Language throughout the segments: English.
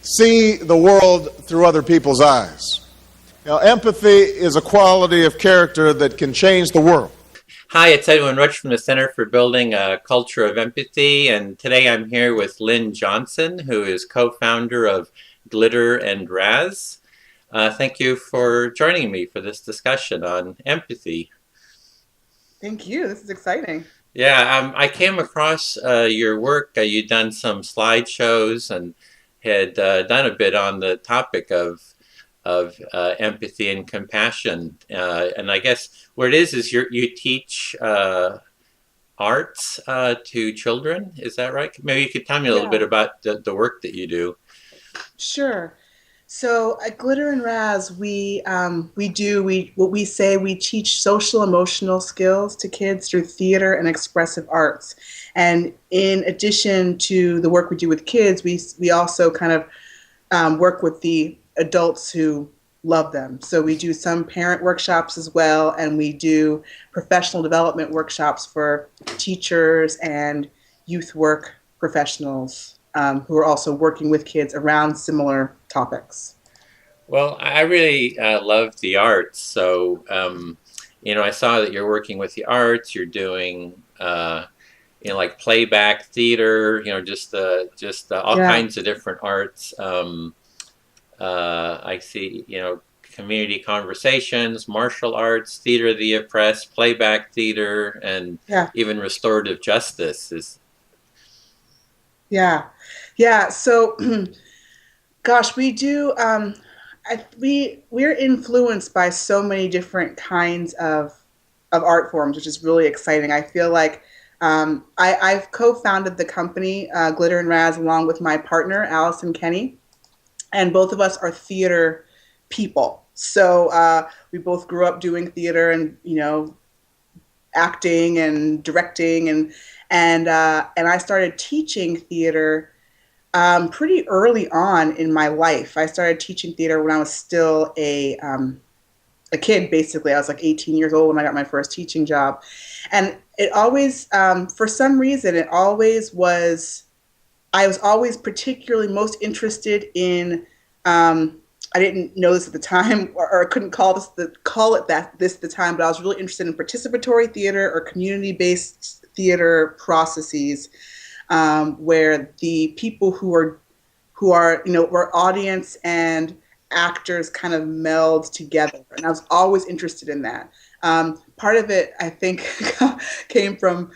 see the world through other people's eyes. Now, empathy is a quality of character that can change the world. Hi, it's Edwin Rutsch from the Center for Building a Culture of Empathy, and today I'm here with Lynn Johnson, who is co-founder of Glitter and Raz. Thank you for joining me for this discussion on empathy. Thank you. This is exciting. Yeah, I came across your work. You'd done some slideshows and had done a bit on the topic of empathy and compassion. And I guess what it is you teach arts to children. Is that right? Maybe you could tell me a little bit about the work that you do. Sure. So at Glitter and Raz, we teach social emotional skills to kids through theater and expressive arts. And in addition to the work we do with kids, we also kind of work with the adults who love them. So we do some parent workshops as well, and we do professional development workshops for teachers and youth work professionals who are also working with kids around similar topics. Well, I really love the arts. So, I saw that you're working with the arts. You're doing, like playback theater. Just all kinds of different arts. I see, community conversations, martial arts, theater of the oppressed, playback theater, and even restorative justice is. Yeah. So, gosh, we do. We're influenced by so many different kinds of art forms, which is really exciting. I feel like I've co-founded the company Glitter and Raz along with my partner Allison Kenny, and both of us are theater people. So we both grew up doing theater and acting and directing and I started teaching theater pretty early on in my life. I started teaching theater when I was still a kid, basically. I was like 18 years old when I got my first teaching job. And it always, for some reason, I was always particularly most interested in, I didn't know this at the time, or couldn't call it this at the time, but I was really interested in participatory theater or community-based theater processes, where the people who are where audience and actors kind of meld together, and I was always interested in that. Part of it, I think, came from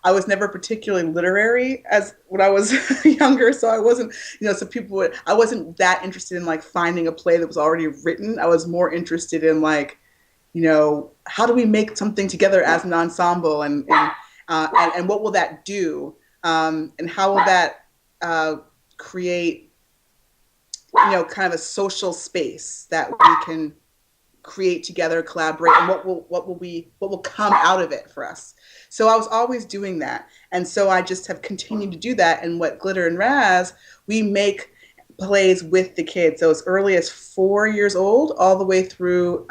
I was never particularly literary when I was younger, so I wasn't, I wasn't that interested in like finding a play that was already written. I was more interested in like, how do we make something together as an ensemble, and what will that do, and how will that create, kind of a social space that we can create together, collaborate, and what will come out of it for us. So I was always doing that, and so I just have continued to do that. And what Glitter and Raz, we make plays with the kids, so as early as 4 years old, all the way through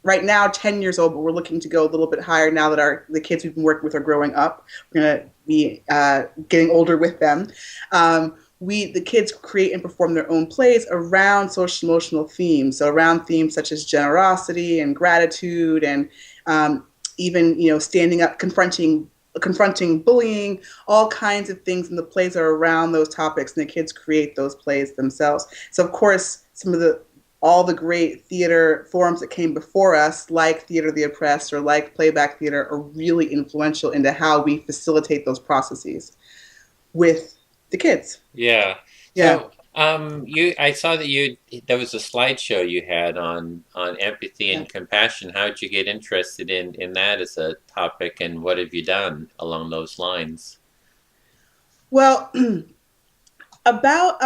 right now 10 years old, but we're looking to go a little bit higher now that the kids we've been working with are growing up. We're going to be getting older with them. The kids create and perform their own plays around social emotional themes, so around themes such as generosity and gratitude, and even standing up, confronting bullying, all kinds of things, and the plays are around those topics, and the kids create those plays themselves. So of course, all the great theater forms that came before us, like Theater of the Oppressed or like playback theater, are really influential into how we facilitate those processes with the kids. Yeah. So, I saw that there was a slideshow you had on empathy and compassion. How did you get interested in that as a topic, and what have you done along those lines? Well, about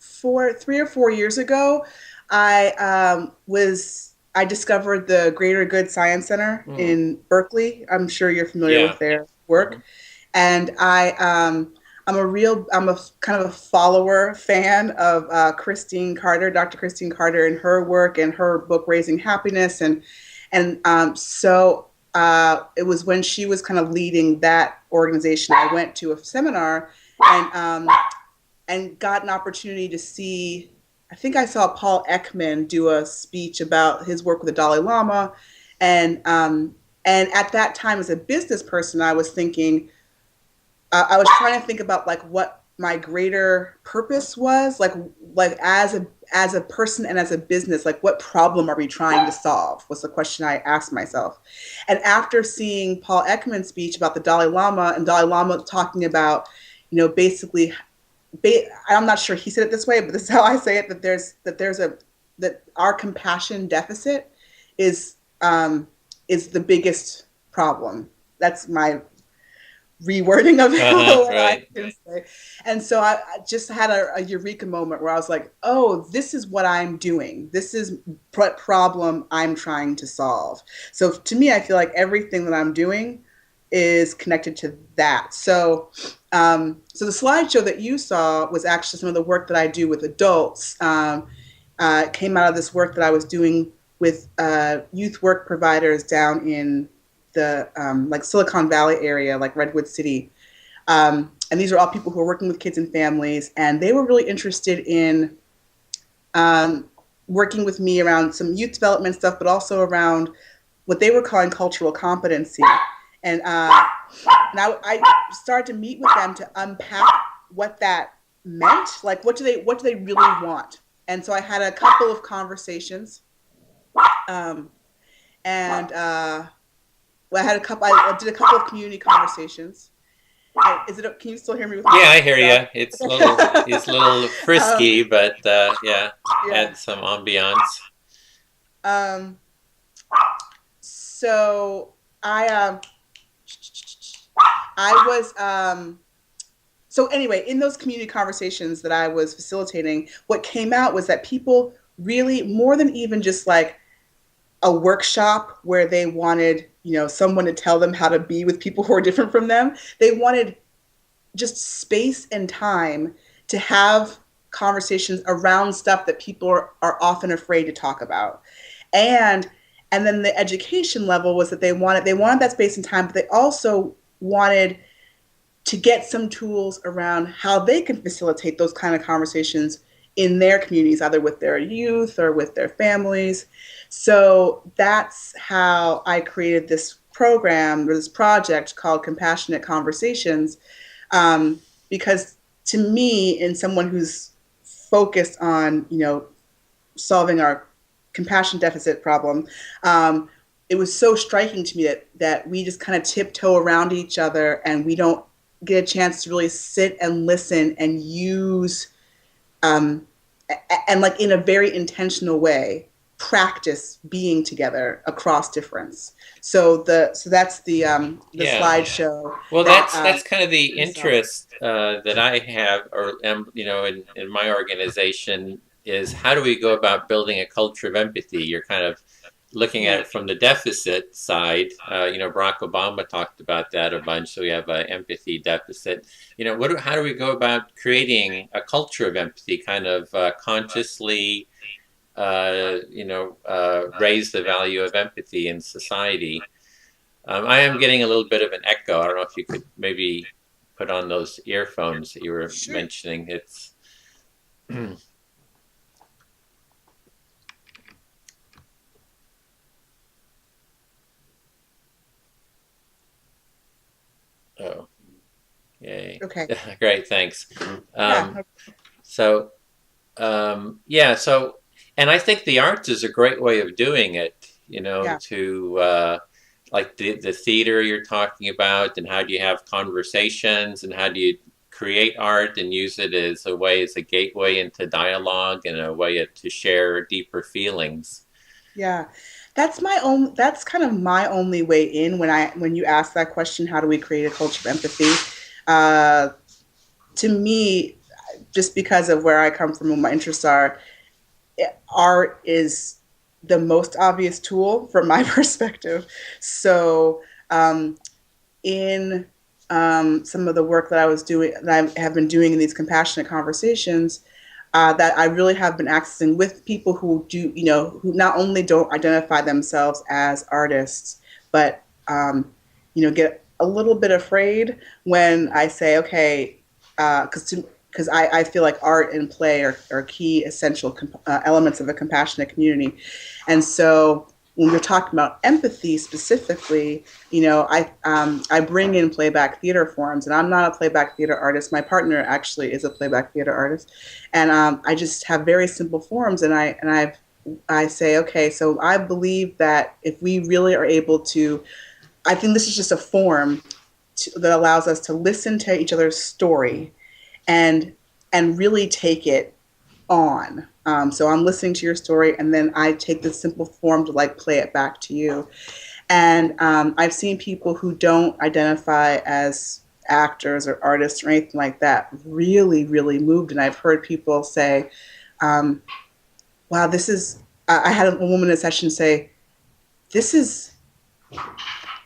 3 or 4 years ago, I discovered the Greater Good Science Center in Berkeley. I'm sure you're familiar with their work. And I'm a kind of a follower, fan of Dr. Christine Carter, and her work and her book Raising Happiness. And so it was when she was kind of leading that organization. I went to a seminar and got an opportunity to see. I think I saw Paul Ekman do a speech about his work with the Dalai Lama, and at that time, as a business person, I was thinking, I was trying to think about like what my greater purpose was, like as a person and as a business, like what problem are we trying to solve was the question I asked myself. And after seeing Paul Ekman's speech about the Dalai Lama and Dalai Lama talking about, basically, I'm not sure he said it this way, but this is how I say it, that our compassion deficit is the biggest problem. That's my rewording of it. Right. I can say. And so I just had a eureka moment where I was like, oh, this is what I'm doing. This is what problem I'm trying to solve. So to me, I feel like everything that I'm doing is connected to that. So so the slideshow that you saw was actually some of the work that I do with adults. It came out of this work that I was doing with youth work providers down in the like Silicon Valley area, like Redwood City. And these are all people who are working with kids and families. And they were really interested in working with me around some youth development stuff, but also around what they were calling cultural competency. And I started to meet with them to unpack what that meant. Like, what do they really want? And so I had a couple of conversations. I did a couple of community conversations. Can you still hear me? Yeah, I hear you. It's a little frisky, but yeah, add some ambiance. So so anyway, in those community conversations that I was facilitating, what came out was that people really, more than even just like a workshop where they wanted, someone to tell them how to be with people who are different from them, they wanted just space and time to have conversations around stuff that people are often afraid to talk about. And then the education level was that they wanted that space and time, but they also wanted to get some tools around how they can facilitate those kind of conversations in their communities, either with their youth or with their families. So that's how I created this program or this project called Compassionate Conversations, because to me, in someone who's focused on, solving our compassion deficit problem, it was so striking to me that we just kind of tiptoe around each other and we don't get a chance to really sit and listen and use, and like in a very intentional way, practice being together across difference. So that's the slideshow. Well, that's kind of the interest that I have, or in my organization, is how do we go about building a culture of empathy? You're kind of looking at it from the deficit side. Barack Obama talked about that a bunch. So we have an empathy deficit. How do we go about creating a culture of empathy? Kind of consciously, raise the value of empathy in society. I am getting a little bit of an echo. I don't know if you could maybe put on those earphones that you were mentioning. It's oh, yay. Okay. Great, thanks. So, and I think the arts is a great way of doing it, to like the theater you're talking about, and how do you have conversations, and how do you create art and use it as a gateway into dialogue and a way to share deeper feelings. Yeah. That's kind of my only way in when you ask that question, how do we create a culture of empathy? To me, just because of where I come from and my interests are, art is the most obvious tool from my perspective. So in some of the work that I have been doing in these compassionate conversations, that I really have been accessing with people who do, who not only don't identify themselves as artists, but get a little bit afraid when I say, okay, because I feel like art and play are key essential elements of a compassionate community. And so when we're talking about empathy specifically, I bring in playback theater forms, and I'm not a playback theater artist. My partner actually is a playback theater artist, and I just have very simple forms, and I say, okay, so I believe that if we really are able to, I think this is just a form that allows us to listen to each other's story and really take it on. So I'm listening to your story, and then I take this simple form to like play it back to you. And I've seen people who don't identify as actors or artists or anything like that really, really moved. And I've heard people say, "Wow, this is." I had a woman in a session say, "This is."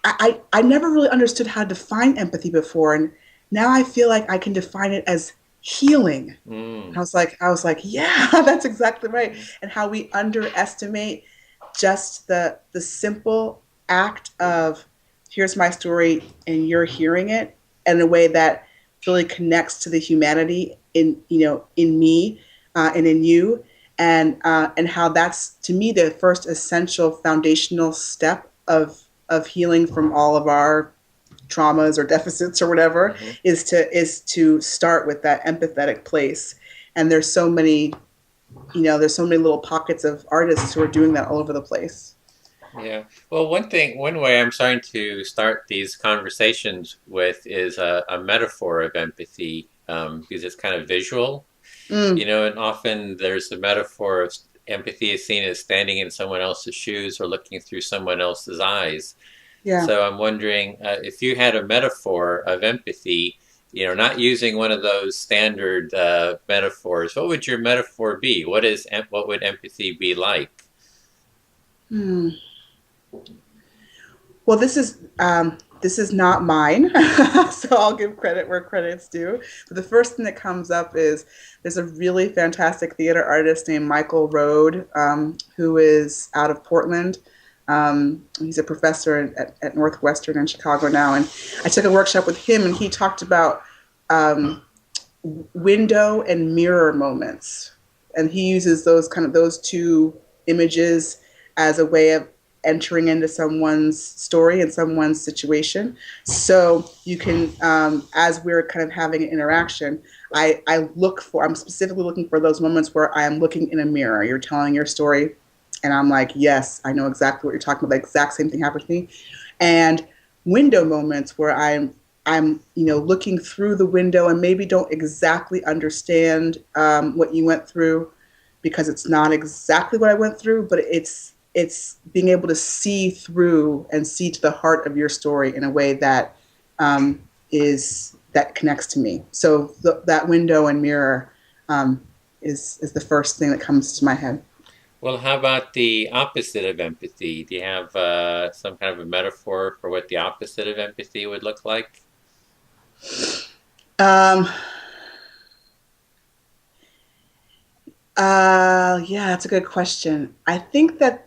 I never really understood how to define empathy before, and now I feel like I can define it as healing. Mm. I was like, yeah, that's exactly right. And how we underestimate just the simple act of here's my story and you're hearing it in a way that really connects to the humanity in me and in you, and how that's to me the first essential foundational step of healing from all of our traumas or deficits or whatever, Mm-hmm. is to start with that empathetic place. And there's so many little pockets of artists who are doing that all over the place. Yeah. Well, one way I'm starting to start these conversations with is a metaphor of empathy, because it's kind of visual, Mm, and often there's a metaphor of empathy is seen as standing in someone else's shoes or looking through someone else's eyes. yeah. So I'm wondering if you had a metaphor of empathy, not using one of those standard metaphors, what would your metaphor be? What would empathy be like? Hmm. Well, this is not mine, so I'll give credit where credit's due. But the first thing that comes up is there's a really fantastic theater artist named Michael Road, who is out of Portland. He's a professor at Northwestern in Chicago now, and I took a workshop with him, and he talked about window and mirror moments, and he uses those two images as a way of entering into someone's story and someone's situation. So you can, as we're kind of having an interaction, I'm specifically looking for those moments where I am looking in a mirror. You're telling your story, and I'm like, yes, I know exactly what you're talking about. The exact same thing happened to me. And window moments where I'm looking through the window and maybe don't exactly understand what you went through, because it's not exactly what I went through, but it's being able to see through and see to the heart of your story in a way that that connects to me. So that window and mirror is the first thing that comes to my head. Well, how about the opposite of empathy? Do you have some kind of a metaphor for what the opposite of empathy would look like? Um, yeah, that's a good question. I think that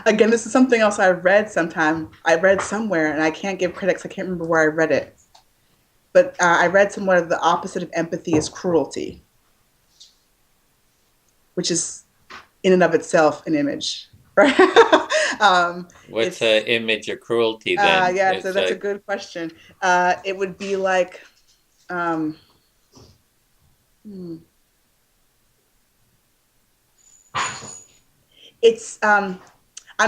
again, this is something else I read somewhere, and I can't give credit 'cause I can't remember where I read it. But I read somewhere the opposite of empathy is cruelty, which is in and of itself an image, right? What's an image of cruelty then? Yeah, so that's a good question. It would be like, um, hmm. It's I'm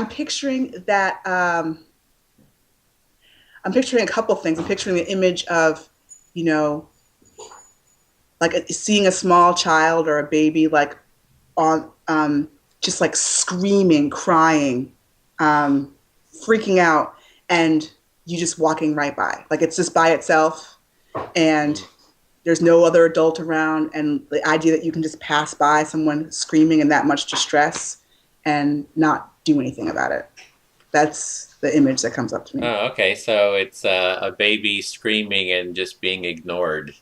picturing that I'm picturing a couple things. I'm picturing the image of, like seeing a small child or a baby like on just like screaming, crying, freaking out, and you just walking right by. Like it's just by itself, and there's no other adult around, and the idea that you can just pass by someone screaming in that much distress and not do anything about it. That's the image that comes up to me. Oh, okay. So it's a baby screaming and just being ignored, kind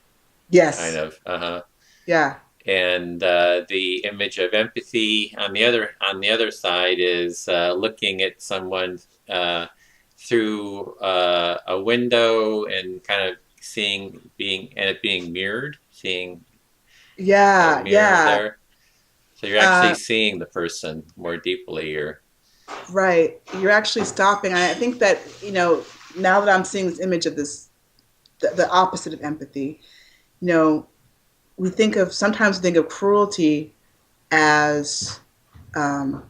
Yes. of. Uh-huh. Yeah. and the image of empathy on the other side is looking at someone through a window and kind of seeing it being mirrored, seeing a Yeah, mirror yeah. there. So you're actually Uh, seeing the person more deeply. Or right. You're actually stopping. I think that, now that I'm seeing this image of this, the opposite of empathy, you know, sometimes we think of cruelty as, um,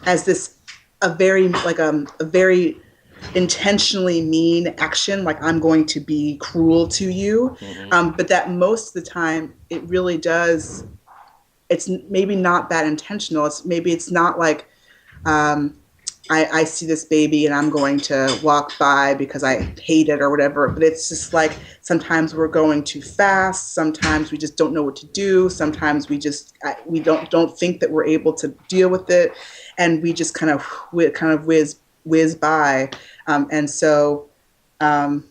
as this, a very intentionally mean action, like I'm going to be cruel to you. hmm But that most of the time it really does, it's maybe not that intentional. It's not like, um, I see this baby and I'm going to walk by because I hate it or whatever. But it's just like sometimes we're going too fast. Sometimes we just don't know what to do. Sometimes we don't think that we're able to deal with it, and we just kind of whiz by, and so. Um,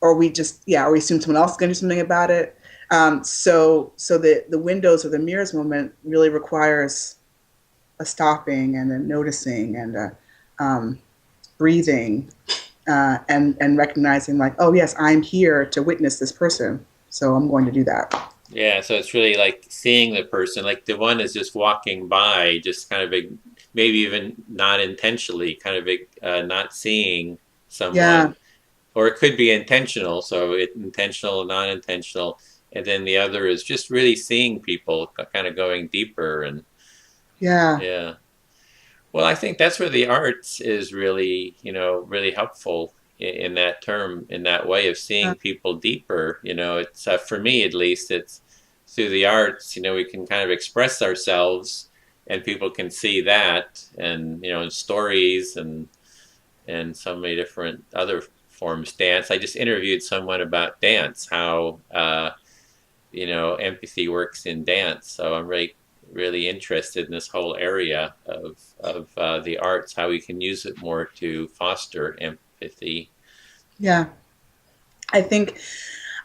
or we just or we assume someone else is going to do something about it. So the windows or the mirrors moment really requires a stopping and a noticing and a breathing, and recognizing, like, oh yes, I'm here to witness this person, so I'm going to do that. yeah, so it's really like seeing the person, like the one is just walking by, just kind of maybe even not intentionally, kind of not seeing Yeah, someone, or it could be intentional. So intentional, non-intentional, and then the other is just really seeing people, kind of going deeper. And yeah, yeah, well, I think that's where the arts is really, really helpful in that term, in that way of seeing people deeper. It's for me at least, it's through the arts. We can kind of express ourselves, and people can see that, and in stories and so many different other forms. Dance. I just interviewed someone about dance, how empathy works in dance. So I'm really interested in this whole area of the arts, how we can use it more to foster empathy. yeah. I think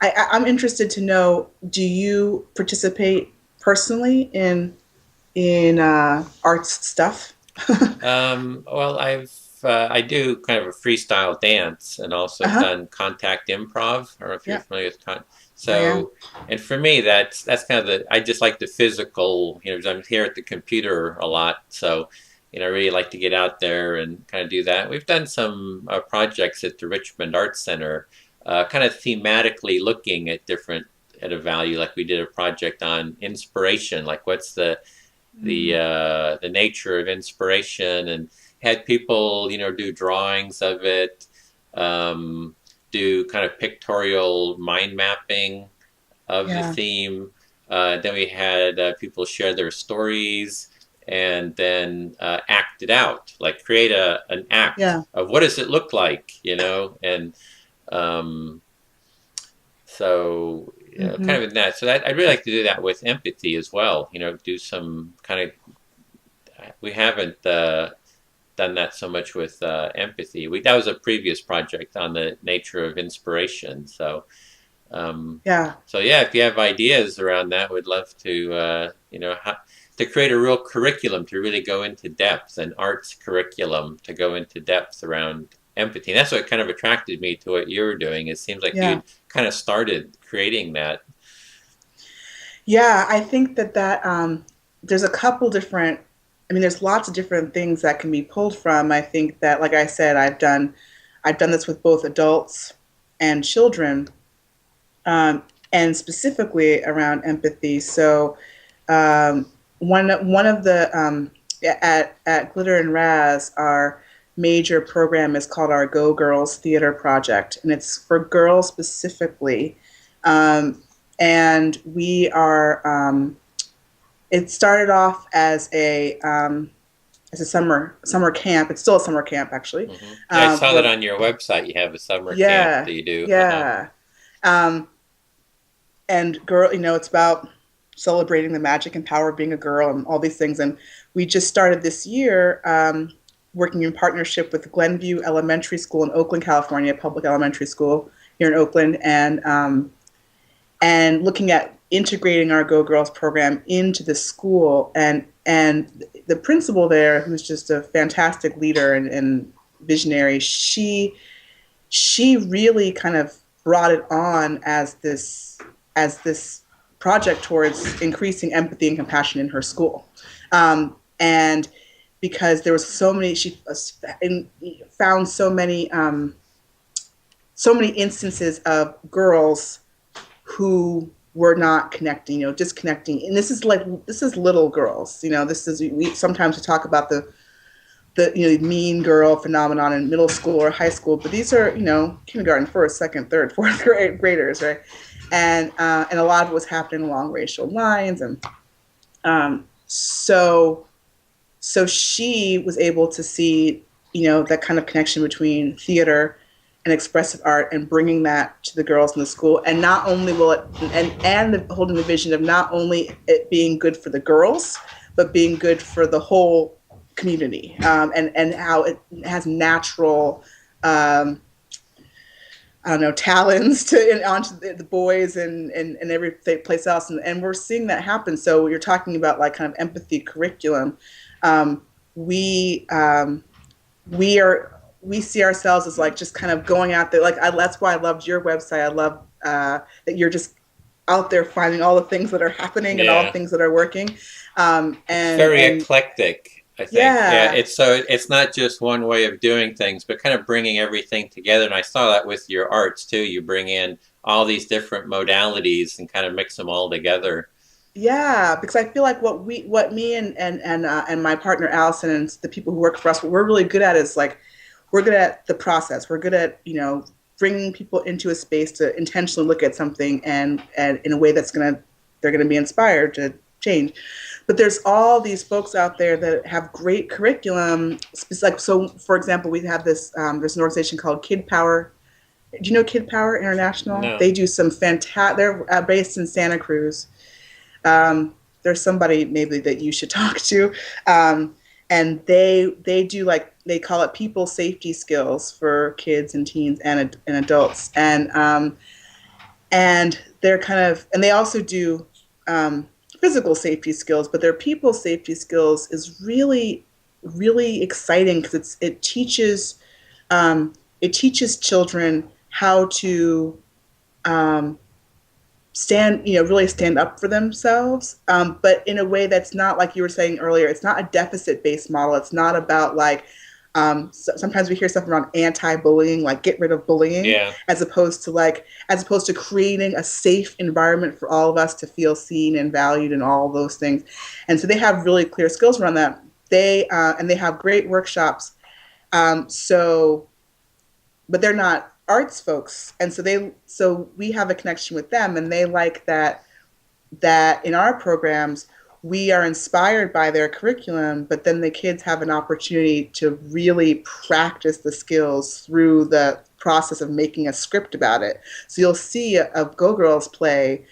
I'm interested to know: do you participate personally in arts stuff? Well, I do kind of a freestyle dance, and also Uh have huh. done contact improv. I don't know if you're Yeah, familiar with I am. so, and for me, that's kind of I just like the physical. Because I'm here at the computer a lot, so I really like to get out there and kind of do that. We've done some projects at the Richmond Arts Center, kind of thematically looking at at a value. Like we did a project on inspiration, like what's Mm. the nature of inspiration, and had people do drawings of it, um, do kind of pictorial mind mapping of the Yeah, theme. Then we had people share their stories, and then act it out, like create an act yeah. of what does it look like, and um, so Hmm. kind of in that. So I'd really like to do that with empathy as well. Do some kind of. We haven't done that so much with empathy. That was a previous project on the nature of inspiration. Um, Yeah, so yeah, if you have ideas around that, we'd love to to create a real curriculum to really go into depth, an arts curriculum to go into depth around empathy. And that's what kind of attracted me to what you were doing. It seems like yeah, you'd kind of started creating that. yeah. I think that there's a couple different. I mean, there's lots of different things that can be pulled from. I think that, like I said, I've done this with both adults and children, um, and specifically around empathy. So, one of the at Glitter and Raz, our major program is called our Go Girls Theater Project, and it's for girls specifically. Um, and we are. It started off as a summer camp. It's still a summer camp, actually. Yeah, I saw that Where on your website. You have a summer camp Yeah, that you do. yeah. Um, and girl, it's about celebrating the magic and power of being a girl and all these things. And we just started this year, working in partnership with Glenview Elementary School in Oakland, California, public elementary school here in Oakland, and looking at integrating our Go Girls program into the school, and the principal there, who's just a fantastic leader and visionary, she really kind of brought it on as this project towards increasing empathy and compassion in her school. And because there was so many, she found so many instances of girls who were not connecting, disconnecting. And this is little girls, sometimes we talk about the mean girl phenomenon in middle school or high school, but these are, kindergarten, first, second, third, fourth graders, right? And a lot of it was happening along racial lines. And so she was able to see, that kind of connection between theater and expressive art, and bringing that to the girls in the school. And not only will it, holding the vision of not only it being good for the girls, but being good for the whole community, and how it has natural, talents onto the boys and every place else. And we're seeing that happen. So you're talking about like kind of empathy curriculum. We see ourselves as like just kind of going out there. That's why I loved your website. I love that you're just out there finding all the things that are happening and all the things that are working. And very eclectic. I think. Yeah. It's not just one way of doing things, but kind of bringing everything together. And I saw that with your arts too. You bring in all these different modalities and kind of mix them all together. Yeah, because I feel like what me and my partner Allison and the people who work for us, what we're really good at is like, we're good at the process. We're good at, bringing people into a space to intentionally look at something and in a way they're going to be inspired to change. But there's all these folks out there that have great curriculum. So, for example, we have there's an organization called Kid Power. Do you know Kid Power International? No. They do some fantastic. They're based in Santa Cruz. There's somebody maybe that you should talk to. And they do they call it people safety skills for kids and teens and adults. And they're and they also do physical safety skills, but their people safety skills is really, really exciting because it teaches children how to really stand up for themselves, but in a way that's not, like you were saying earlier, it's not a deficit-based model. It's not about sometimes we hear stuff around anti-bullying, like get rid of bullying, as opposed to creating a safe environment for all of us to feel seen and valued and all those things. And so they have really clear skills around that. They have great workshops. But they're not arts folks, and so we have a connection with them, and they like that in our programs we are inspired by their curriculum, but then the kids have an opportunity to really practice the skills through the process of making a script about it. So you'll see a Go Girls play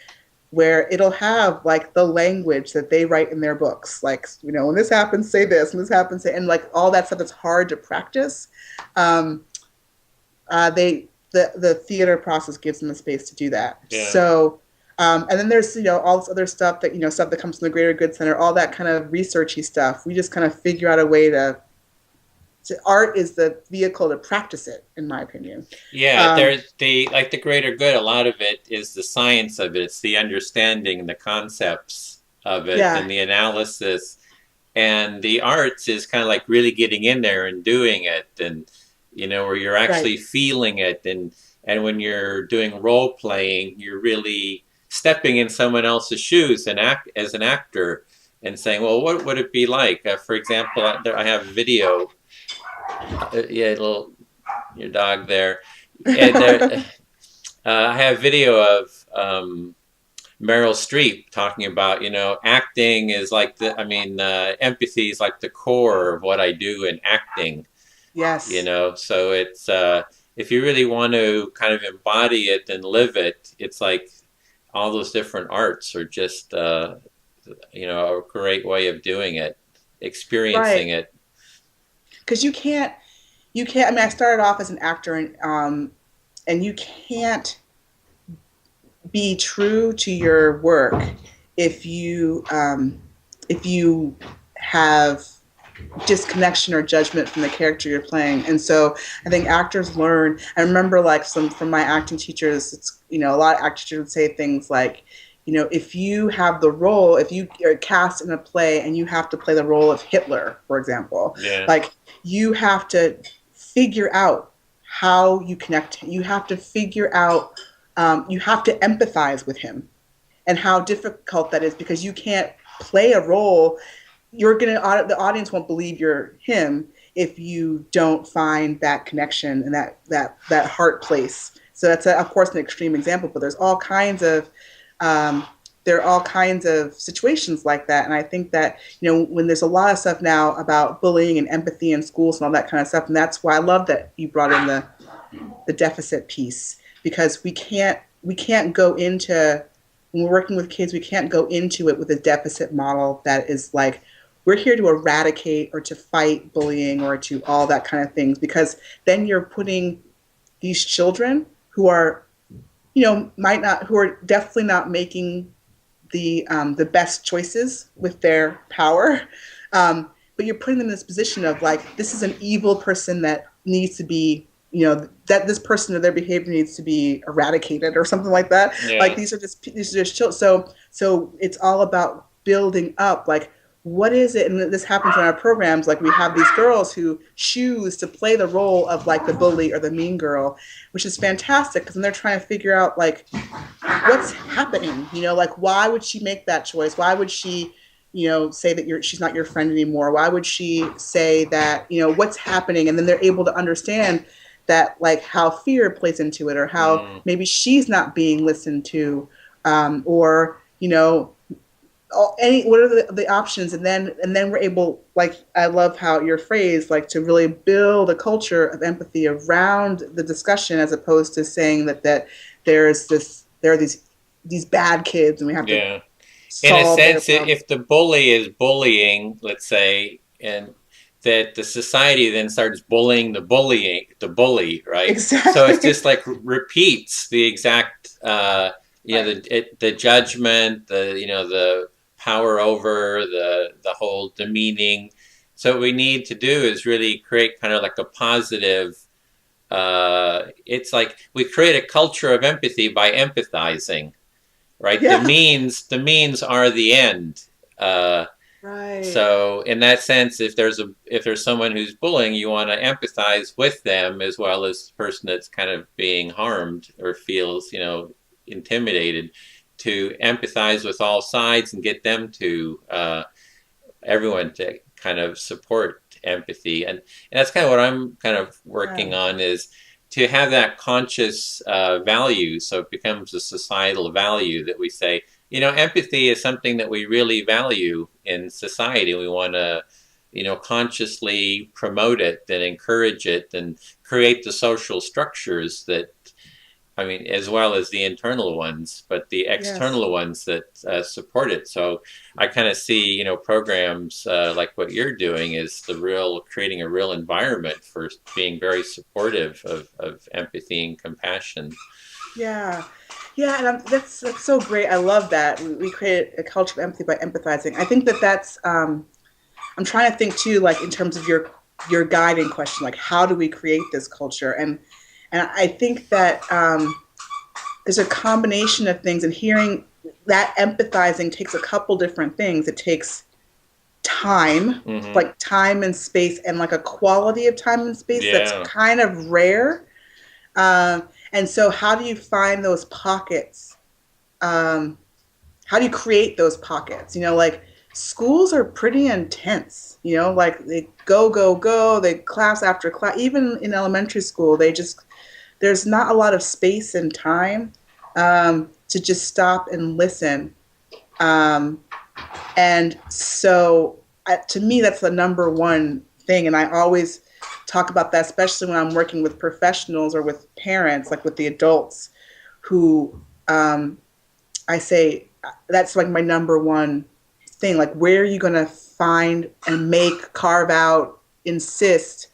where it'll have the language that they write in their books, when this happens, say this, when this happens, say, and all that stuff that's hard to practice. The theater process gives them a space to do that. Yeah. So, and then there's, all this other stuff that, stuff that comes from the Greater Good Center, all that kind of researchy stuff. We just kind of figure out a way to art is the vehicle to practice it, in my opinion. Yeah, there's the Greater Good, a lot of it is the science of it. It's the understanding and the concepts of it and the analysis. And the arts is kind of like really getting in there and doing it, and where you're actually feeling it, and when you're doing role playing, you're really stepping in someone else's shoes and as an actor and saying, well, what would it be like? For example, I have a video. Your dog there. And I have video of Meryl Streep talking about, acting is empathy is like the core of what I do in acting. Yes. So it's, if you really want to kind of embody it and live it, it's like all those different arts are just, a great way of doing it, experiencing it. Because you can't, I started off as an actor and you can't be true to your work if you have disconnection or judgment from the character you're playing. And so I think actors learn. I remember like some from my acting teachers, it's, you know, a lot of acting teachers would say things like, you know, if you have the role, if you are cast in a play and you have to play the role of Hitler, for example, Yeah. like you have to figure out how you connect. You have to figure out, you have to empathize with him and how difficult that is, because you can't play a role. The audience won't believe you're him if you don't find that connection and that heart place. So that's of course an extreme example, but there's all kinds of there are all kinds of situations like that. And I think that, you know, when there's a lot of stuff now about bullying and empathy in schools and all that kind of stuff, and that's why I love that you brought in the deficit piece, because we can't go into, when we're working with kids, we can't go into it with a deficit model that is like, we're here to eradicate or to fight bullying or to all that kind of things, because then you're putting these children who are, you know, who are definitely not making the best choices with their power, but you're putting them in this position of like, this is an evil person that needs to be, you know, that this person or their behavior needs to be eradicated or something like that. Yeah. Like these are just children. So it's all about building up, like, what is it? And this happens in our programs. Like we have these girls who choose to play the role of like the bully or the mean girl, which is fantastic, because then they're trying to figure out like what's happening. You know, like why would she make that choice? Why would she, you know, say that she's not your friend anymore? Why would she say that? You know, what's happening? And then they're able to understand that, like how fear plays into it, or how maybe she's not being listened to, or you know. What are the options, and then we're able, like, I love how your phrase, like, to really build a culture of empathy around the discussion, as opposed to saying that there are these bad kids and we have to in a solve sense, their problems. if the bully is bullying, let's say, and that the society then starts bullying the bully, right? Exactly. So it's just like repeats the exact, you know, the judgment, the power over, the whole demeaning. So what we need to do is really create kind of like a positive, it's like we create a culture of empathy by empathizing, right? Yeah. The means are the end. Right. So in that sense, if there's someone who's bullying, you want to empathize with them as well as the person that's kind of being harmed or feels, you know, intimidated, to empathize with all sides and get them to everyone to kind of support empathy. And that's kind of what I'm kind of working on, is to have that conscious value, so it becomes a societal value that we say, you know, empathy is something that we really value in society. We want to, you know, consciously promote it and encourage it and create the social structures that, I mean, as well as the internal ones, but the external ones that support it. So I kind of see, you know, programs like what you're doing is creating a real environment for being very supportive of empathy and compassion. Yeah. Yeah, and that's so great. I love that. We create a culture of empathy by empathizing. I think that's, I'm trying to think too, like in terms of your guiding question, like how do we create this culture? And I think that there's a combination of things, and hearing that empathizing takes a couple different things. It takes time, like time and space, and like a quality of time and space that's kind of rare. And so how do you find those pockets? How do you create those pockets? You know, like schools are pretty intense, you know, like they go, they class after class. Even in elementary school, there's not a lot of space and time to just stop and listen. And so to me, that's the number one thing. And I always talk about that, especially when I'm working with professionals or with parents, like with the adults who I say, that's like my number one thing. Like, where are you going to find and carve out, insist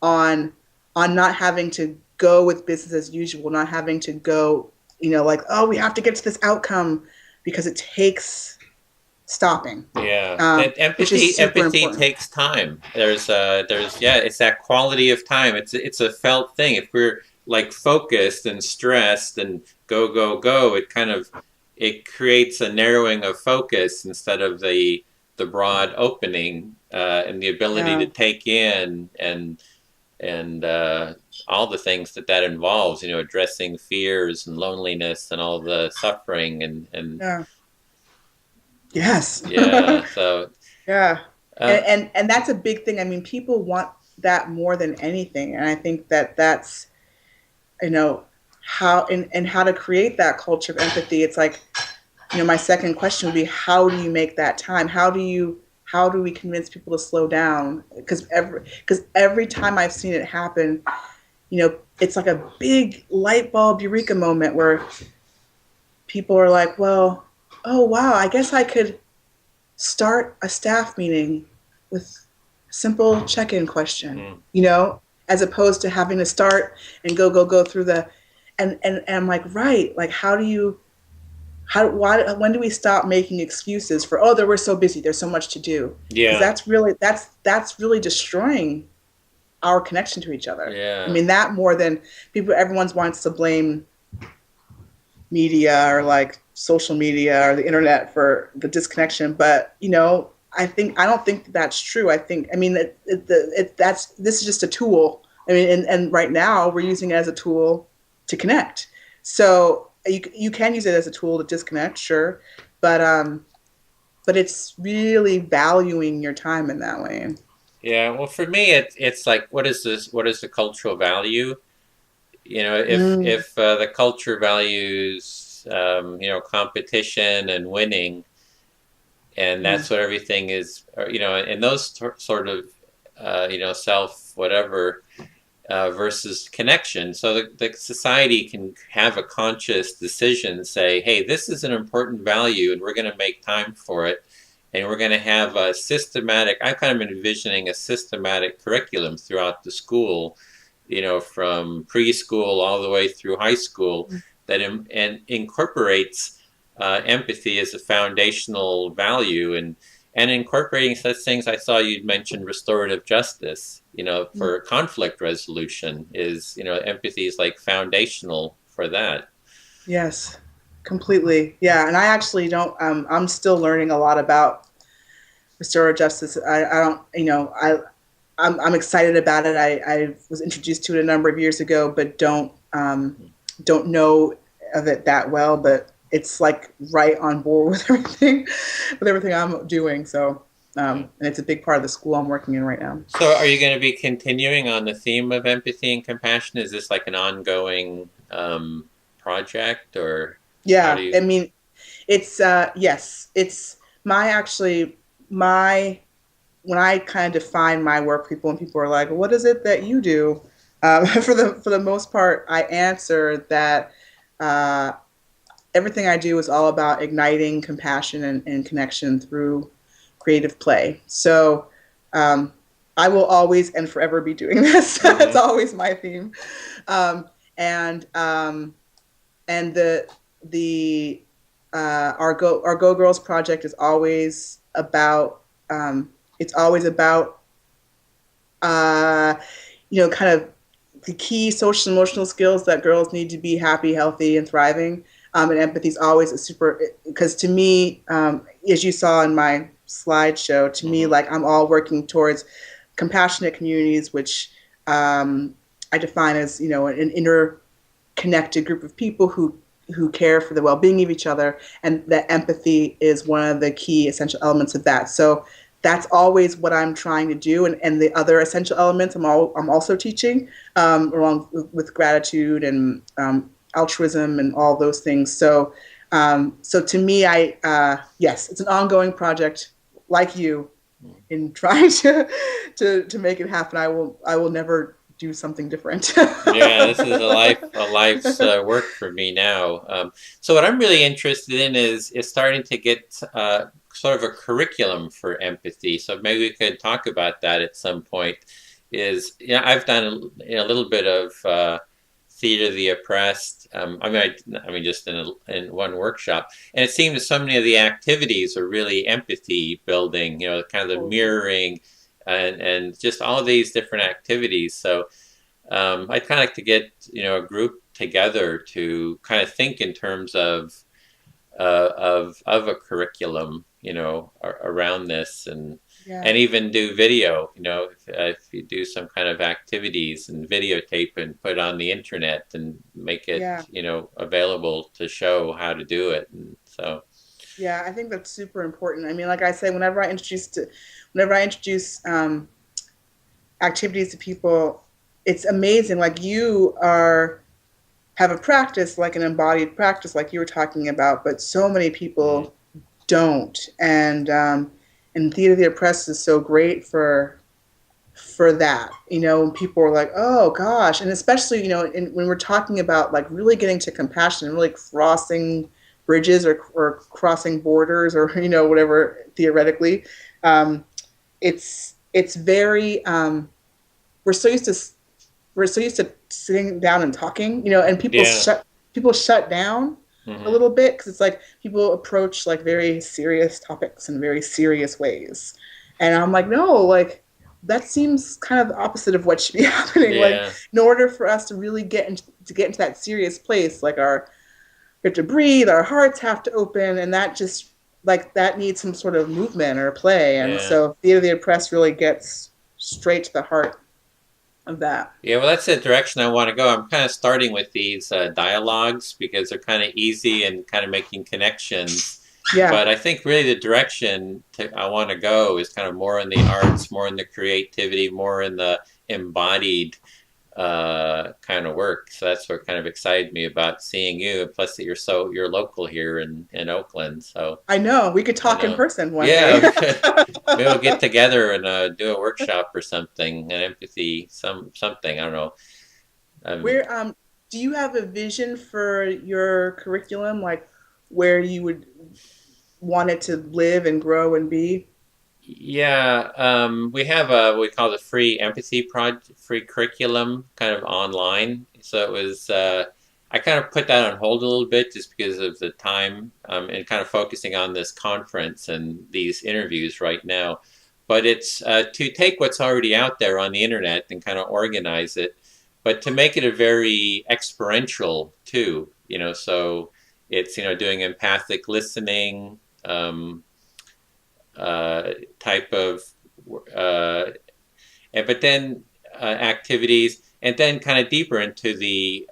on not having to go with business as usual, not having to go like, oh, we have to get to this outcome because it takes stopping. Yeah, and Which is super empathy important. takes time. Yeah, it's that quality of time. It's a felt thing. If we're like focused and stressed and go, it creates a narrowing of focus instead of the broad opening, and the ability Yeah. to take in and all the things that involves. Addressing fears and loneliness and all the suffering and Yeah. Yes. yeah. So. Yeah. Uh, And that's a big thing. I mean, people want that more than anything. And I think that that's, how and how to create that culture of empathy. It's like, my second question would be, how do you make that time? How do we convince people to slow down? Because every time I've seen it happen, it's like a big light bulb eureka moment where people are like, well, oh wow, I guess I could start a staff meeting with a simple check-in question, as opposed to having to start and go through and I'm like, right, like when do we stop making excuses for, oh, we're so busy, there's so much to do? Because yeah. that's really destroying our connection to each other. I Yeah. mean, that more than everyone wants to blame media or like social media or the internet for the disconnection, but I don't think that's true. I mean this is just a tool. I mean, and right now we're using it as a tool to connect. So you can use it as a tool to disconnect, sure, but it's really valuing your time in that way. Yeah. Well, for me, it's like, what is this? What is the cultural value? Mm, If the culture values, competition and winning, and yeah. that's what everything is, and those sort of, self whatever, versus connection. So the society can have a conscious decision, say, hey, this is an important value, and we're going to make time for it. And we're going to have a systematic, I'm kind of envisioning a systematic curriculum throughout the school, from preschool all the way through high school, that and incorporates empathy as a foundational value, and incorporating such things. I saw you'd mentioned restorative justice, for conflict resolution is, empathy is like foundational for that. Yes, completely. Yeah, and I actually don't. I'm still learning a lot about restorative justice. I don't. I'm excited about it. I was introduced to it a number of years ago, but don't know of it that well. But it's like right on board with everything I'm doing. So, and it's a big part of the school I'm working in right now. So are you going to be continuing on the theme of empathy and compassion? Is this like an ongoing project, or how Yeah, do I you? mean, it's yes, it's my when I kind of define my work, and people are like, "What is it that you do?" For the most part, I answer that uh, everything I do is all about igniting compassion and connection through creative play. So um, I will always and forever be doing this. That's Mm-hmm. always my theme. Um, and and the our Go Girls project is always about it's always about uh, kind of the key social and emotional skills that girls need to be happy, healthy, and thriving. And empathy is always a super, because to me, as you saw in my slideshow, to me, Mm-hmm. like I'm all working towards compassionate communities, which I define as an interconnected group of people who care for the well-being of each other, and that empathy is one of the key essential elements of that. So that's always what I'm trying to do, and the other essential elements I'm also teaching, along with gratitude and altruism and all those things. So so to me, yes, it's an ongoing project, like you, in trying to make it happen. I will never do something different. Yeah, this is a life's work for me now. So what I'm really interested in is starting to get sort of a curriculum for empathy. So maybe we could talk about that at some point. I've done a little bit of Theater of the Oppressed. I mean, just in one workshop, and it seems so many of the activities are really empathy building. You know, kind of the mirroring, and just all these different activities. So I'd kind of like to get a group together to kind of think in terms of a curriculum, around this, and even do video, if you do some kind of activities and videotape and put it on the internet and make it, available to show how to do it. And so, yeah, I think that's super important. I mean, like I say, whenever I introduce activities to people, it's amazing. Like have a practice, like an embodied practice, like you were talking about, but so many people don't. And Theater of the Oppressed is so great for that. When people are like, oh gosh, and especially when we're talking about like really getting to compassion and really crossing bridges or crossing borders or whatever theoretically, it's very we're so used to sitting down and talking, and people shut down a little bit because it's like people approach like very serious topics in very serious ways, and I'm like, no, like that seems kind of the opposite of what should be happening. Like in order for us to really get into that serious place, like we have to breathe, our hearts have to open, and that just like that needs some sort of movement or play, and so Theater of the Oppressed really gets straight to the heart of that. Yeah, well, that's the direction I want to go. I'm kind of starting with these dialogues because they're kind of easy and kind of making connections. Yeah. But I think really the direction I want to go is kind of more in the arts, more in the creativity, more in the embodied kind of work. So that's what kind of excited me about seeing you. Plus that you're local here in Oakland. So I know we could talk in person one day. Yeah, maybe we'll get together and do a workshop or something. An empathy, something. I don't know. Where do you have a vision for your curriculum, like where you would want it to live and grow and be? Yeah, we have what we call the free empathy free curriculum, kind of online. So it was, I kind of put that on hold a little bit just because of the time, and kind of focusing on this conference and these interviews right now. But it's to take what's already out there on the internet and kind of organize it, but to make it a very experiential too. So it's doing empathic listening. Type of, but then activities, and then kind of deeper into the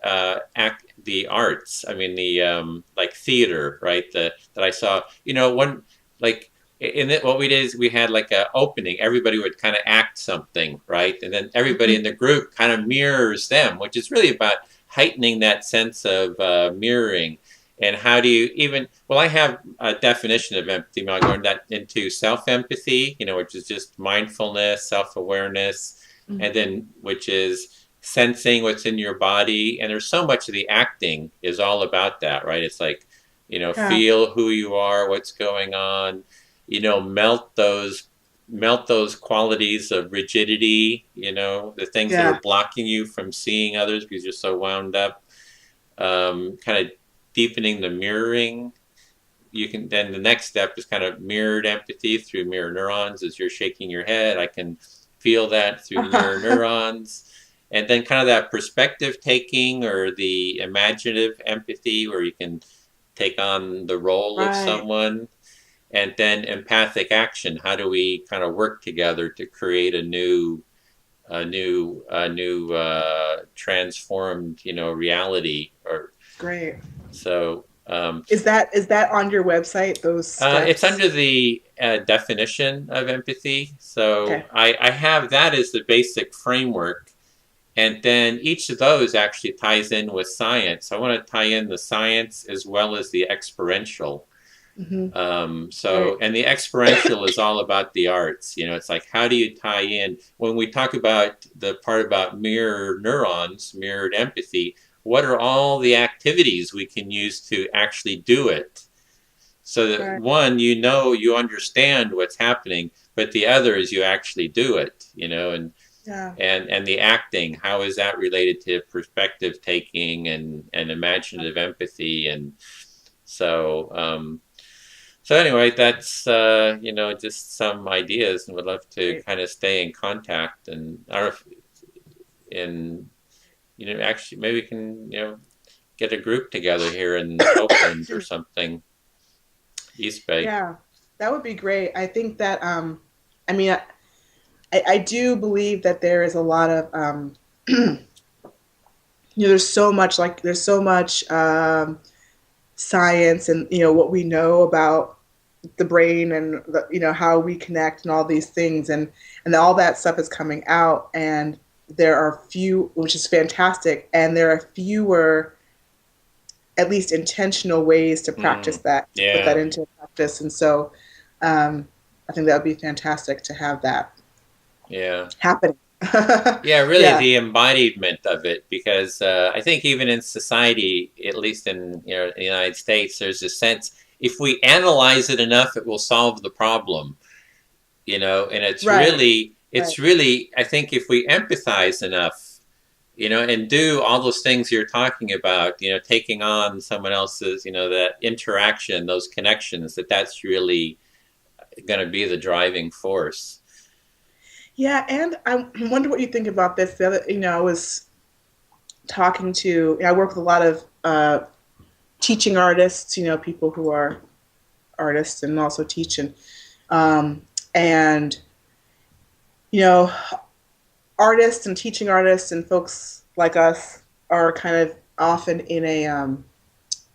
arts. I mean the like theater, right? That I saw. One like in it, what we did is we had like a opening. Everybody would kind of act something, right? And then everybody in the group kind of mirrors them, which is really about heightening that sense of mirroring. And how do you even, well, I have a definition of empathy. I'll go into self-empathy, which is just mindfulness, self-awareness, and then which is sensing what's in your body. And there's so much of the acting is all about that, right? It's like, feel who you are, what's going on, melt those qualities of rigidity, the things that are blocking you from seeing others because you're so wound up, kind of deepening the mirroring. You can then the next step is kind of mirrored empathy through mirror neurons. As you're shaking your head, I can feel that through mirror neurons. And then kind of that perspective taking or the imaginative empathy where you can take on the role of someone. And then empathic action. How do we kind of work together to create a new transformed, reality? Or great. So is that on your website? Those steps? It's under the definition of empathy. So I have that as the basic framework, and then each of those actually ties in with science. I want to tie in the science as well as the experiential. And the experiential is all about the arts. It's like, how do you tie in when we talk about the part about mirror neurons, mirrored empathy? What are all the activities we can use to actually do it? So that one, you understand what's happening, but the other is you actually do it, and Yeah. and the acting, how is that related to perspective taking and imaginative empathy? And so so anyway, that's just some ideas, and would love to Right. kind of stay in contact. And I don't know if in actually maybe we can get a group together here in Oakland or something, East Bay. Yeah, that would be great. I think that I mean I do believe that there is a lot of there's so much science and what we know about the brain and how we connect and all these things, and all that stuff is coming out, and there are few, which is fantastic, and there are fewer at least intentional ways to practice Mm, that, to put that yeah. into practice. And so I think that would be fantastic to have that Yeah. happening. Yeah, really Yeah, the embodiment of it, because I think even in society, at least in the United States, there's a sense if we analyze it enough, it will solve the problem. And right, right. it's really, I think if we empathize enough, and do all those things you're talking about, taking on someone else's, that interaction, those connections, that's really going to be the driving force. Yeah, and I wonder what you think about this. The other, I was talking to, I work with a lot of teaching artists, people who are artists and also teaching. And, you know, artists and teaching artists and folks like us are kind of often in a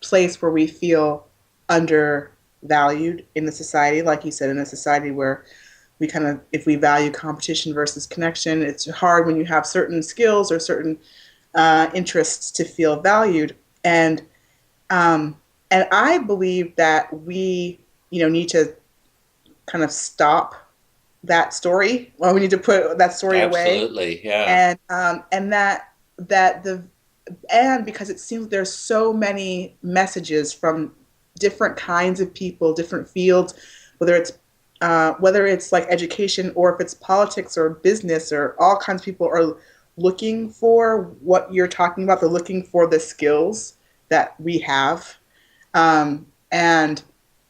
place where we feel undervalued in the society, like you said, in a society where we kind of, if we value competition versus connection, it's hard when you have certain skills or certain interests to feel valued. Um, and I believe that we, need to kind of stop that story. Well, we need to put that story away, Absolutely. Yeah. and that the and because it seems there's so many messages from different kinds of people, different fields, whether it's like education or if it's politics or business or all kinds of people are looking for what you're talking about. They're looking for the skills that we have, and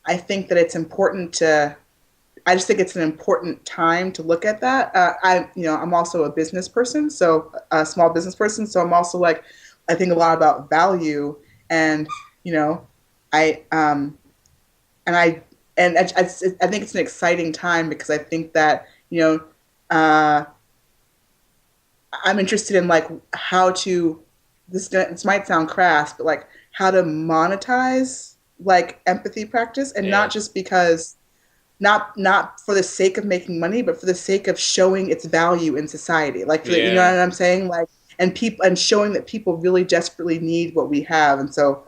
I think that it's important to. I just think it's an important time to look at that. I'm also a business person, so a small business person. So I'm also like, I think a lot about value, and you know, I and I I think it's an exciting time because I think that uh, I'm interested in like how to this might sound crass, but like how to monetize like empathy practice, and Yeah. not just because not for the sake of making money, but for the sake of showing its value in society. Like for the, you know Yeah. what I'm saying? Like and showing that people really desperately need what we have. And so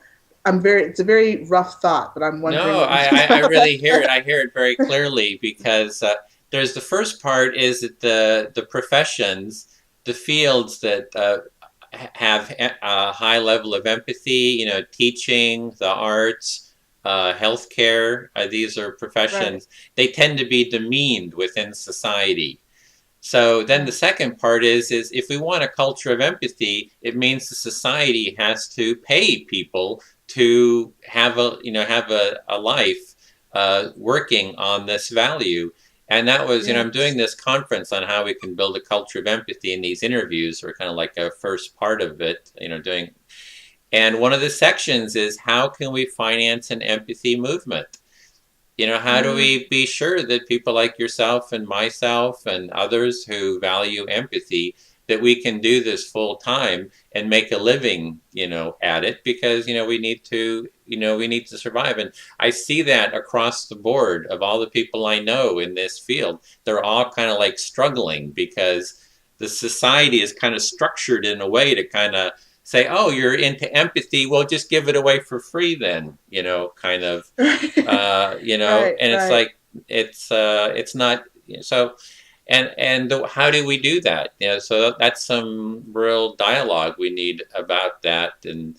it's a very rough thought, but I'm wondering No, what you think I about really hear it. that. I hear it very clearly because there's the first part is that the professions, the fields that have a high level of empathy, teaching, the arts, healthcare, these are Right. professions, they tend to be demeaned within society. So then the Right. second part is if we want a culture of empathy, it means the society has to pay people to have a life working on this value. And that was, I'm doing Yes. this conference on how we can build a culture of empathy, and these interviews are kind of like a first part of it, doing. And one of the sections is how can we finance an empathy movement? How do Mm, we be sure that people like yourself and myself and others who value empathy, that we can do this full time and make a living, at it, because, we need to survive. And I see that across the board of all the people I know in this field. They're all kind of like struggling because the society is kind of structured in a way to kind of say, oh, you're into empathy, well, just give it away for free then, kind of right. Right. and it's Right. like it's not so. And how do we do that? So that's some real dialogue we need about that. And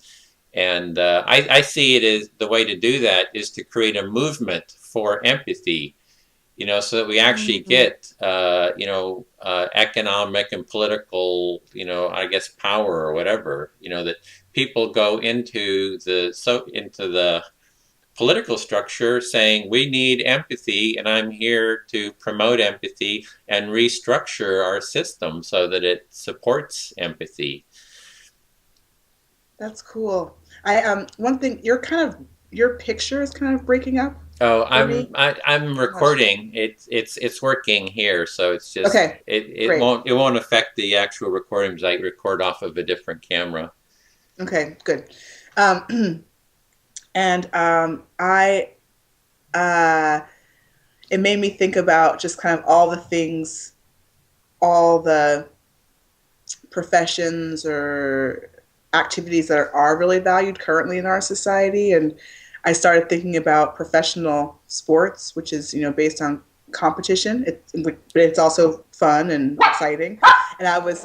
I see it as the way to do that is to create a movement for empathy, so that we actually get, economic and political, I guess power or whatever, that people go into the political structure saying we need empathy, and I'm here to promote empathy and restructure our system so that it supports empathy. That's cool. I one thing, your picture is kind of breaking up Oh, for me. I'm recording. It's working here, so it's just Okay, it great. won't affect the actual recording because I record off of a different camera. Okay, good. Um, and I it made me think about just kind of all the things, all the professions or activities that are really valued currently in our society. And I started thinking about professional sports, which is, based on competition. But it's also fun and exciting. And I was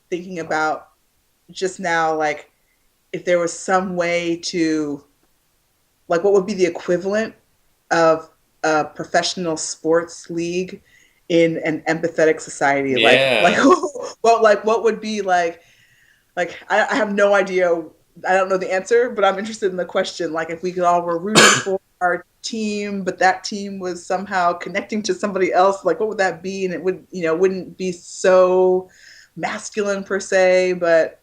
thinking about just now, like, if there was some way to, like, what would be the equivalent of a professional sports league in an empathetic society? Yeah. What would be I have no idea. I don't know the answer, but I'm interested in the question. Like, if we all were rooting for our team, but that team was somehow connecting to somebody else, like, what would that be? And it wouldn't be so masculine per se, but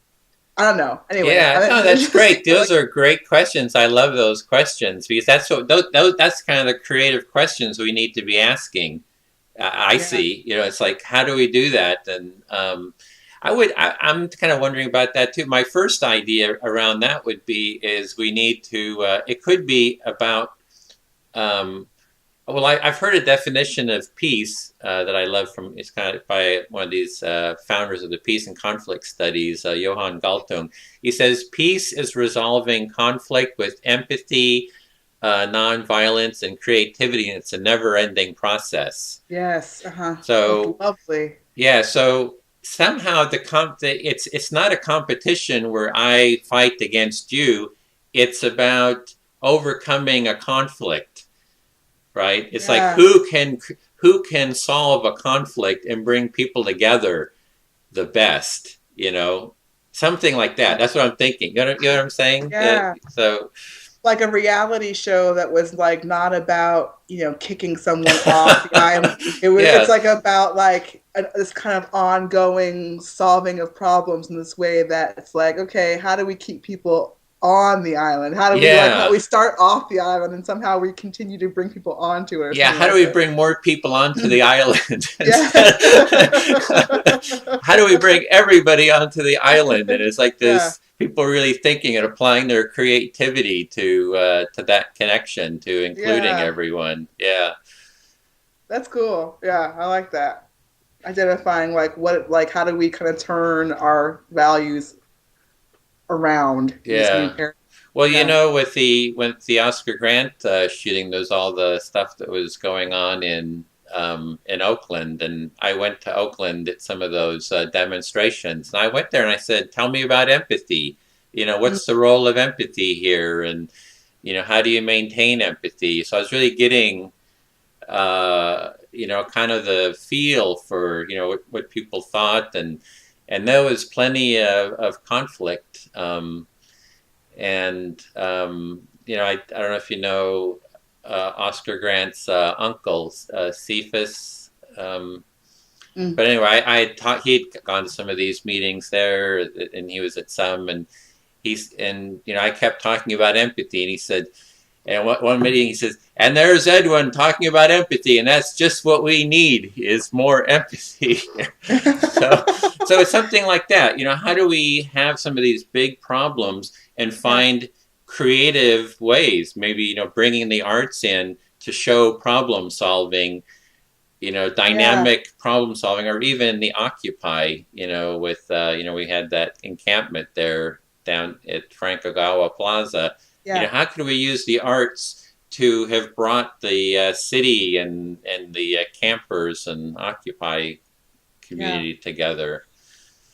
I don't know. Anyway, Yeah, I'm no, that's interested. great. Those are great questions. I love those questions because that's kind of the creative questions we need to be asking. I Yeah. see. It's like, how do we do that? And I'm kind of wondering about that too. My first idea around that would be is we need to. It could be about. Um, well, I've heard a definition of peace that I love from it's kind of by one of these founders of the peace and conflict studies, Johann Galtung. He says peace is resolving conflict with empathy, nonviolence, and creativity, and it's a never-ending process. Yes. Uh-huh. That's So lovely. yeah, so somehow it's not a competition where I fight against you. It's about overcoming a conflict, right? It's like Yeah. who can solve a conflict and bring people together the best, something like that. That's what I'm thinking. You know what I'm saying? Yeah. So Like a reality show that was like not about, kicking someone off the island. It's yeah, like about like this kind of ongoing solving of problems in this way that it's like, okay, how do we keep people on the island? How do yeah. we start off the island and somehow we continue to bring people onto it or Yeah, something how do like we that. bring more people onto the island? Yeah. How do we bring everybody onto the island? And it's like Yeah. this people really thinking and applying their creativity to that connection, to including Yeah. everyone. Yeah, That's cool. Yeah, I like that. Identifying how do we kind of turn our values around in this new yeah. era. Well, Yeah. with the Oscar Grant shooting, there's all the stuff that was going on in Oakland, and I went to Oakland at some of those demonstrations, and I went there and I said, "Tell me about empathy. What's the role of empathy here, and how do you maintain empathy?" So I was really getting, kind of the feel for what people thought, and there was plenty of conflict. And I don't know if you know Oscar Grant's uncle, Cephas. Mm. But anyway, I had he'd gone to some of these meetings there, and he was at some, and I kept talking about empathy, and he said, and one meeting he says, and there's Edwin talking about empathy, and that's just what we need is more empathy. so so it's something like that. How do we have some of these big problems and Yeah. find creative ways? Maybe bringing the arts in to show problem solving, Yeah. dynamic problem solving, or even the Occupy. With we had that encampment there down at Francogawa Plaza. Yeah. How can we use the arts to have brought the city and the campers and Occupy Yeah. community together?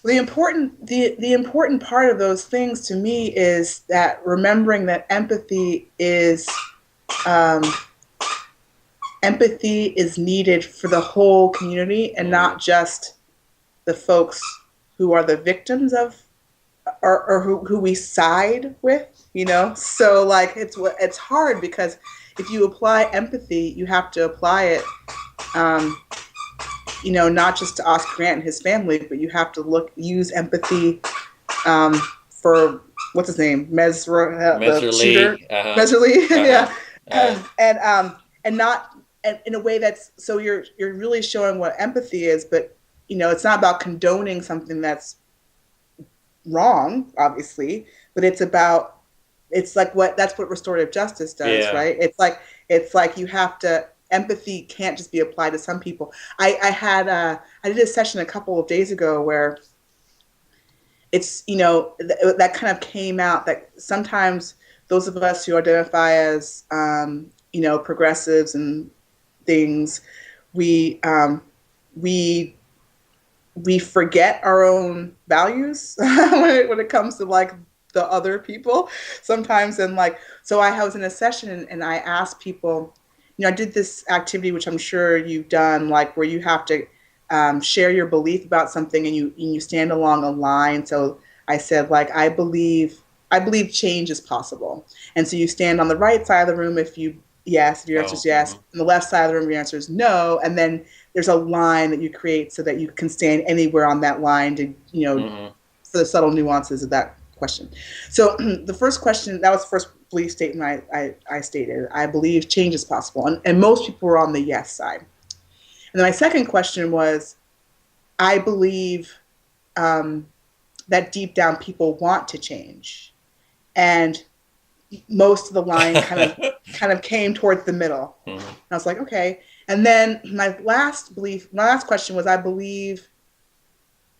The important part of those things to me is that remembering that empathy is um, empathy is needed for the whole community and not just the folks who are the victims of or who we side with, you know? So like it's hard because if you apply empathy, you have to apply it you know, not just to Oscar Grant and his family, but you have to use empathy for what's his name, the shooter, Messerly, yeah, and not and in a way that's so you're really showing what empathy is, but you know, it's not about condoning something that's wrong, obviously, but it's like that's what restorative justice does, right? It's like you have to empathy can't just be applied to some people. I did a session a couple of days ago where it's, you know, that kind of came out that sometimes those of us who identify as, you know, progressives and things, we forget our own values when it comes to like the other people sometimes. And like, so I was in a session and I asked people, you know, I did this activity, which I'm sure you've done, like where you have to share your belief about something and you stand along a line. So I said, like, I believe change is possible. And so you stand on the right side of the room if your answer is yes. On the left side of the room, your answer is no. And then there's a line that you create so that you can stand anywhere on that line to, you know, for the subtle nuances of that question. So the first question, that was the first belief statement I stated. I believe change is possible. And most people were on the yes side. And then my second question was, I believe that deep down people want to change. And most of the line kind of came towards the middle. And I was like, okay. And then my last question was, I believe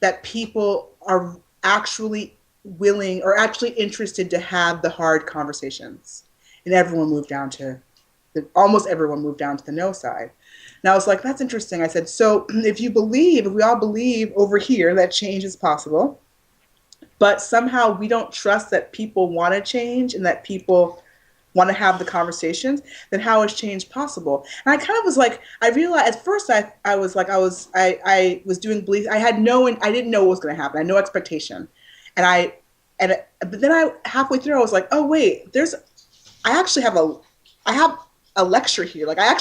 that people are actually willing or actually interested to have the hard conversations. And almost everyone moved down to the no side. And I was like, that's interesting. I said, so if we all believe over here that change is possible, but somehow we don't trust that people want to change and that people want to have the conversations, then how is change possible? And I kind of was like, I realized at first I was doing belief. I didn't know what was going to happen. I had no expectation. But then halfway through I was like, oh wait, I have a lecture here. Like I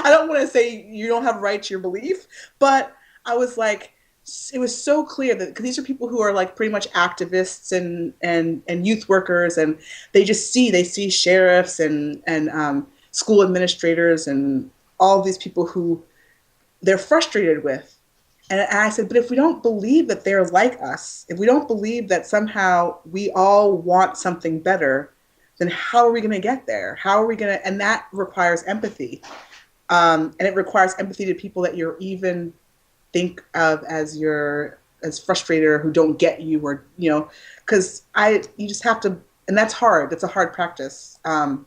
don't want to say you don't have a right to your belief, but I was like, it was so clear that because these are people who are like pretty much activists and youth workers, and they see sheriffs and school administrators and all of these people who they're frustrated with. And I said, but if we don't believe that they're like us, if we don't believe that somehow we all want something better, then how are we going to get there? And that requires empathy. And it requires empathy to people that you're even think of as frustrated or who don't get you, or, you know, because you just have to, and that's hard. It's a hard practice. And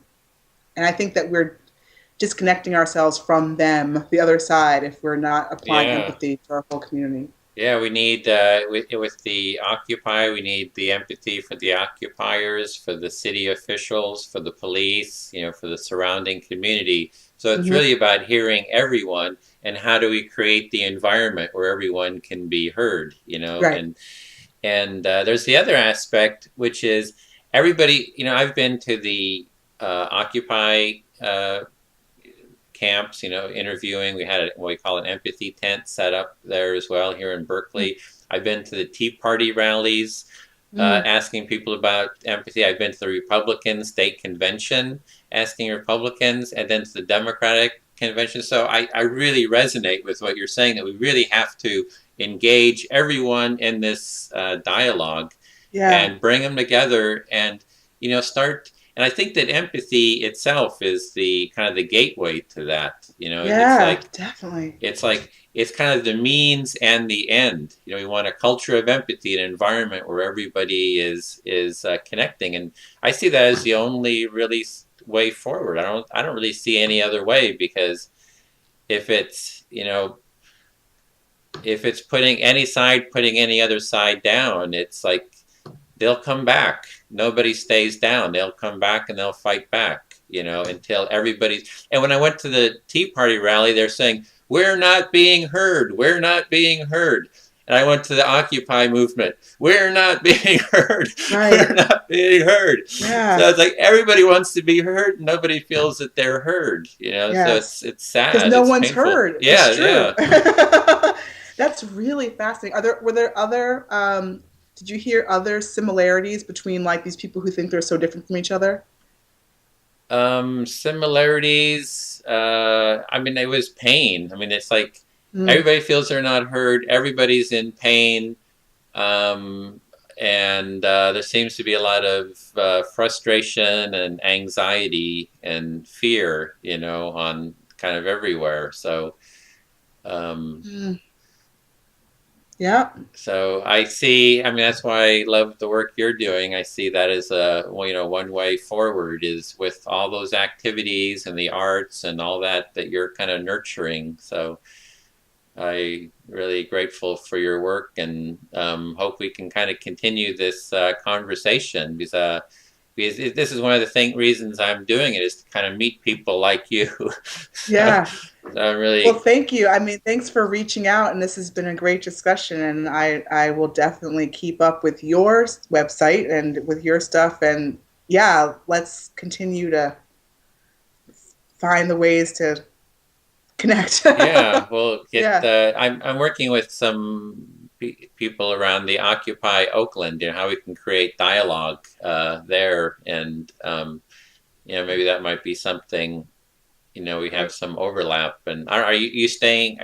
I think that we're disconnecting ourselves from them, the other side, if we're not applying empathy to our whole community. Yeah, we need, with the Occupy, we need the empathy for the occupiers, for the city officials, for the police, you know, for the surrounding community. So it's really about hearing everyone, and how do we create the environment where everyone can be heard, you know? Right. And there's the other aspect, which is everybody, you know, I've been to the Occupy camps, you know, interviewing. We had what we call an empathy tent set up there as well here in Berkeley. I've been to the Tea Party rallies, asking people about empathy. I've been to the Republican state convention asking Republicans, and then to the Democratic convention. So I really resonate with what you're saying, that we really have to engage everyone in this dialogue and bring them together and, you know, start. And I think that empathy itself is the kind of the gateway to that, you know. Yeah, it's like, definitely. It's kind of the means and the end. You know, we want a culture of empathy, an environment where everybody is connecting, and I see that as the only really way forward. I don't really see any other way, because if it's, you know, if it's putting any other side down, it's like they'll come back. Nobody stays down. They'll come back and they'll fight back. until everybody's. And when I went to the Tea Party rally, they're saying, "We're not being heard. We're not being heard." And I went to the Occupy movement. We're not being heard. Right. We're not being heard. Yeah. So it's like everybody wants to be heard. Nobody feels that they're heard. Yes. So it's sad. Because no it's one's painful. heard. Yeah, It's true. yeah. That's really fascinating. Were there other? Did you hear other similarities between like these people who think they're so different from each other? Similarities. I mean, it was pain. I mean, it's like. Mm. Everybody feels they're not heard. Everybody's in pain. And there seems to be a lot of frustration and anxiety and fear, on kind of everywhere. So, Yeah. so I see, I mean, that's why I love the work you're doing. I see that as one way forward is with all those activities and the arts and all that you're kind of nurturing. So, I'm really grateful for your work and hope we can kind of continue this conversation because this is one of the reasons I'm doing it is to kind of meet people like you. Yeah. So I'm really Well, thank you. I mean, thanks for reaching out, and this has been a great discussion. And I will definitely keep up with your website and with your stuff. And yeah, let's continue to find the ways to connect. Yeah, we'll get. I'm working with some people around the Occupy Oakland. How we can create dialogue there, and maybe that might be something. We have some overlap. And are you staying?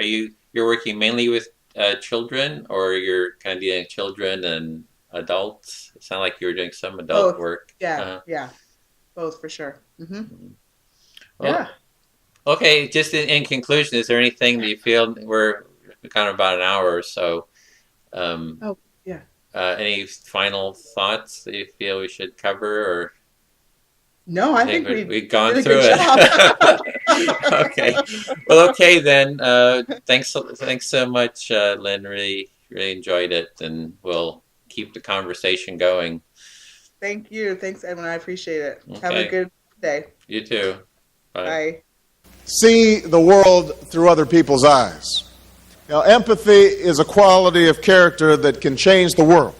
You're working mainly with children, or you're kind of doing children and adults? It sounded like you were doing some adult work. Yeah, yeah, both for sure. Mm-hmm. Well, yeah. Okay, just in conclusion, is there anything that you feel we're kind of about an hour or so? Any final thoughts that you feel we should cover, or? No, I think we've gone did a through good it. Okay, well, okay then. Thanks so much, Lynn. Really enjoyed it, and we'll keep the conversation going. Thank you. Thanks, Edwin. I appreciate it. Okay. Have a good day. You too. Bye. Bye. See the world through other people's eyes. Empathy is a quality of character that can change the world.